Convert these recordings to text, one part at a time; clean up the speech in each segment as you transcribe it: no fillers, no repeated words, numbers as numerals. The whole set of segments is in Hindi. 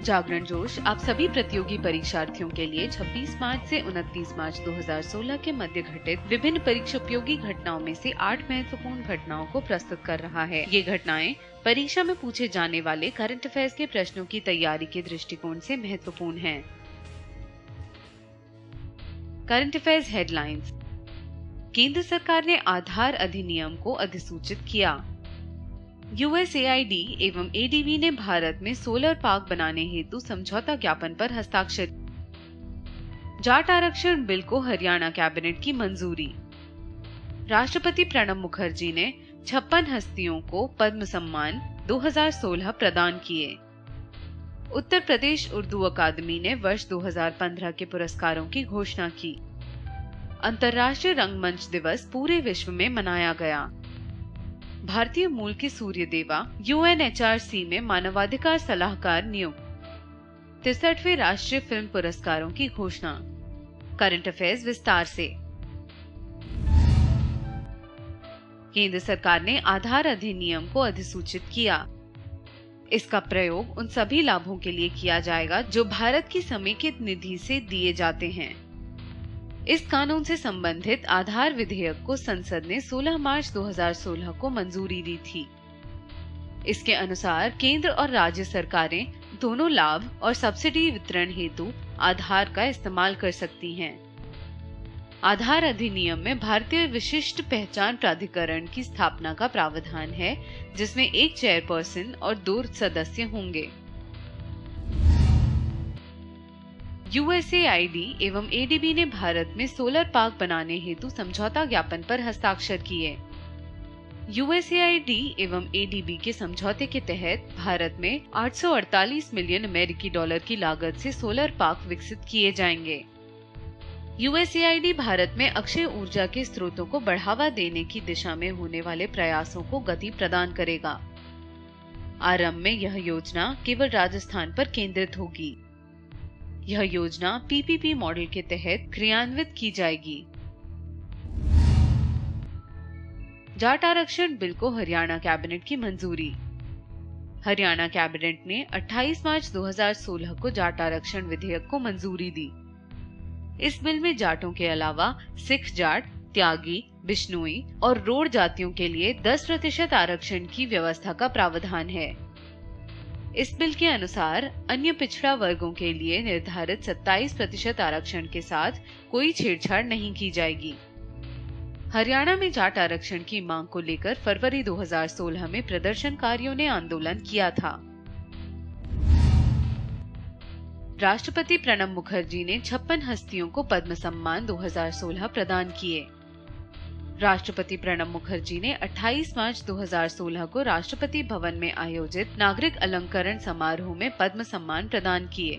जागरण जोश आप सभी प्रतियोगी परीक्षार्थियों के लिए 26 मार्च से 29 मार्च 2016 के मध्य घटित विभिन्न परीक्षा उपयोगी घटनाओं में से 8 महत्वपूर्ण घटनाओं को प्रस्तुत कर रहा है। ये घटनाएं परीक्षा में पूछे जाने वाले करंट अफेयर्स के प्रश्नों की तैयारी के दृष्टिकोण से महत्वपूर्ण हैं। Current affairs headlines. केंद्र सरकार ने आधार अधिनियम को अधिसूचित किया। USAID एवं ADB ने भारत में सोलर पार्क बनाने हेतु समझौता ज्ञापन पर हस्ताक्षर। जाट आरक्षण बिल को हरियाणा कैबिनेट की मंजूरी। राष्ट्रपति प्रणब मुखर्जी ने 56 हस्तियों को पद्म सम्मान 2016 प्रदान किए। उत्तर प्रदेश उर्दू अकादमी ने वर्ष 2015 के पुरस्कारों की घोषणा की। अंतर्राष्ट्रीय रंगमंच दिवस पूरे विश्व में मनाया गया। भारतीय मूल के सूर्य देवा UNHRC में मानवाधिकार सलाहकार नियुक्त। 63वें राष्ट्रीय फिल्म पुरस्कारों की घोषणा। करंट अफेयर्स विस्तार से। केंद्र सरकार ने आधार अधिनियम को अधिसूचित किया। इसका प्रयोग उन सभी लाभों के लिए किया जाएगा जो भारत की समेकित निधि से दिए जाते हैं। इस कानून से संबंधित आधार विधेयक को संसद ने 16 मार्च 2016 को मंजूरी दी थी। इसके अनुसार केंद्र और राज्य सरकारें दोनों लाभ और सब्सिडी वितरण हेतु आधार का इस्तेमाल कर सकती हैं। आधार अधिनियम में भारतीय विशिष्ट पहचान प्राधिकरण की स्थापना का प्रावधान है, जिसमें एक चेयरपर्सन और 2 सदस्य होंगे। USAID एवं ADB ने भारत में सोलर पार्क बनाने हेतु समझौता ज्ञापन पर हस्ताक्षर किए। USAID एवं ADB के समझौते के तहत भारत में 848 मिलियन अमेरिकी डॉलर की लागत से सोलर पार्क विकसित किए जाएंगे। USAID भारत में अक्षय ऊर्जा के स्रोतों को बढ़ावा देने की दिशा में होने वाले प्रयासों को गति प्रदान करेगा। आरंभ में यह योजना केवल राजस्थान पर केंद्रित होगी। यह योजना PPP मॉडल के तहत क्रियान्वित की जाएगी। जाट आरक्षण बिल को हरियाणा कैबिनेट की मंजूरी। हरियाणा कैबिनेट ने 28 मार्च 2016 को जाट आरक्षण विधेयक को मंजूरी दी। इस बिल में जाटों के अलावा सिख जाट, त्यागी, बिश्नोई और रोड जातियों के लिए 10% आरक्षण की व्यवस्था का प्रावधान है। इस बिल के अनुसार अन्य पिछड़ा वर्गों के लिए निर्धारित 27% आरक्षण के साथ कोई छेड़छाड़ नहीं की जाएगी। हरियाणा में जाट आरक्षण की मांग को लेकर फरवरी 2016 में प्रदर्शनकारियों ने आंदोलन किया था। राष्ट्रपति प्रणब मुखर्जी ने 56 हस्तियों को पद्म सम्मान 2016 प्रदान किए। राष्ट्रपति प्रणब मुखर्जी ने 28 मार्च 2016 को राष्ट्रपति भवन में आयोजित नागरिक अलंकरण समारोह में पद्म सम्मान प्रदान किए।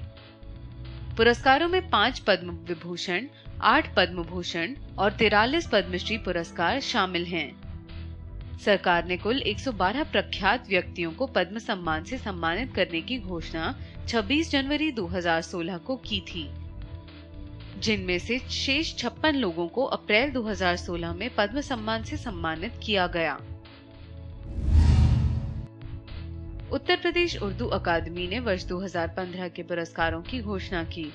पुरस्कारों में 5 पद्म विभूषण, 8 पद्म भूषण और 43 पद्मश्री पुरस्कार शामिल हैं। सरकार ने कुल 112 प्रख्यात व्यक्तियों को पद्म सम्मान से सम्मानित करने की घोषणा 26 जनवरी 2016 को की थी, जिनमें से शेष 56 लोगों को अप्रैल 2016 में पद्म सम्मान से सम्मानित किया गया। उत्तर प्रदेश उर्दू अकादमी ने वर्ष 2015 के पुरस्कारों की घोषणा की।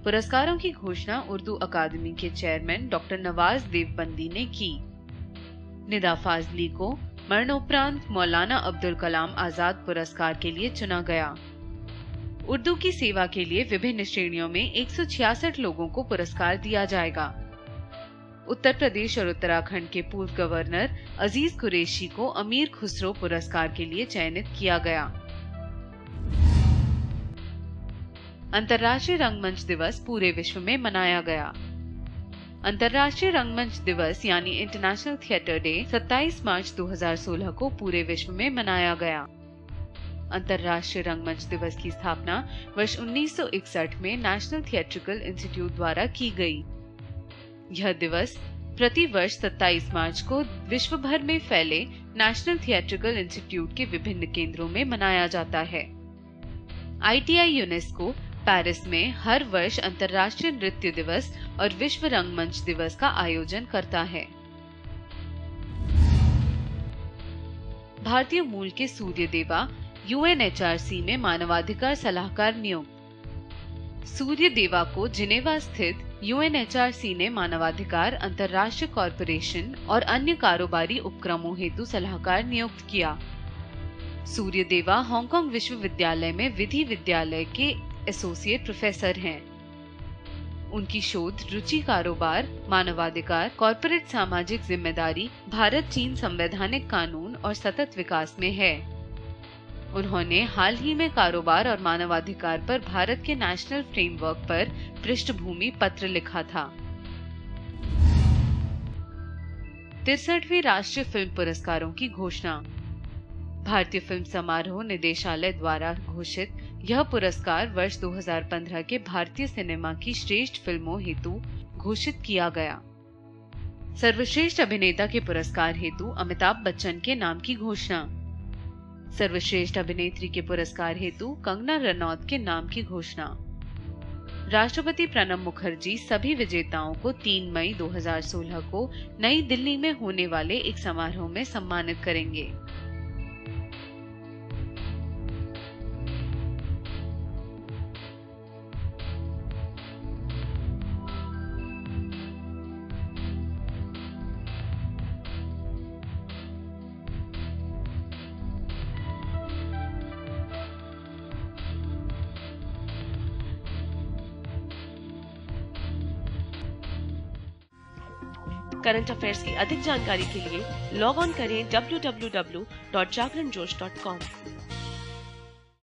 पुरस्कारों की घोषणा उर्दू अकादमी के चेयरमैन डॉक्टर नवाज देवबंदी ने की। निदा फाजली को मरणोपरांत मौलाना अब्दुल कलाम आजाद पुरस्कार के लिए चुना गया। उर्दू की सेवा के लिए विभिन्न श्रेणियों में 166 लोगों को पुरस्कार दिया जाएगा। उत्तर प्रदेश और उत्तराखंड के पूर्व गवर्नर अजीज कुरैशी को अमीर खुसरो पुरस्कार के लिए चयनित किया गया। अंतर्राष्ट्रीय रंगमंच दिवस पूरे विश्व में मनाया गया। अंतर्राष्ट्रीय रंगमंच दिवस यानी इंटरनेशनल थिएटर डे 27 मार्च 2016 को पूरे विश्व में मनाया गया। अंतर्राष्ट्रीय रंगमंच दिवस की स्थापना वर्ष 1961 में नेशनल थिएट्रिकल इंस्टीट्यूट द्वारा की गई। यह दिवस प्रति वर्ष 27 मार्च को विश्व भर में फैले नेशनल थिएट्रिकल इंस्टीट्यूट के विभिन्न केंद्रों में मनाया जाता है। ITI यूनेस्को पेरिस में हर वर्ष अंतर्राष्ट्रीय नृत्य दिवस और विश्व रंगमंच दिवस का आयोजन करता है। भारतीय मूल के सूर्य देवा UNHRC में मानवाधिकार सलाहकार नियुक्त। सूर्य देवा को जिनेवा स्थित UNHRC ने मानवाधिकार, अंतर्राष्ट्रीय कॉरपोरेशन और अन्य कारोबारी उपक्रमों हेतु सलाहकार नियुक्त किया। सूर्य देवा हांगकांग विश्वविद्यालय में विधि विद्यालय के एसोसिएट प्रोफेसर हैं। उनकी शोध रुचि कारोबार, मानवाधिकार, कॉरपोरेट सामाजिक जिम्मेदारी, भारत चीन संवैधानिक कानून और सतत विकास में है। उन्होंने हाल ही में कारोबार और मानवाधिकार पर भारत के नेशनल फ्रेमवर्क पर पृष्ठभूमि पत्र लिखा था। 63वें राष्ट्रीय फिल्म पुरस्कारों की घोषणा। भारतीय फिल्म समारोह निदेशालय द्वारा घोषित यह पुरस्कार वर्ष 2015 के भारतीय सिनेमा की श्रेष्ठ फिल्मों हेतु घोषित किया गया। सर्वश्रेष्ठ अभिनेता के पुरस्कार हेतु अमिताभ बच्चन के नाम की घोषणा। सर्वश्रेष्ठ अभिनेत्री के पुरस्कार हेतु कंगना रनौत के नाम की घोषणा। राष्ट्रपति प्रणब मुखर्जी सभी विजेताओं को 3 मई 2016 को नई दिल्ली में होने वाले एक समारोह में सम्मानित करेंगे। करंट अफेयर्स की अधिक जानकारी के लिए लॉग ऑन करें www.jagranjosh.com।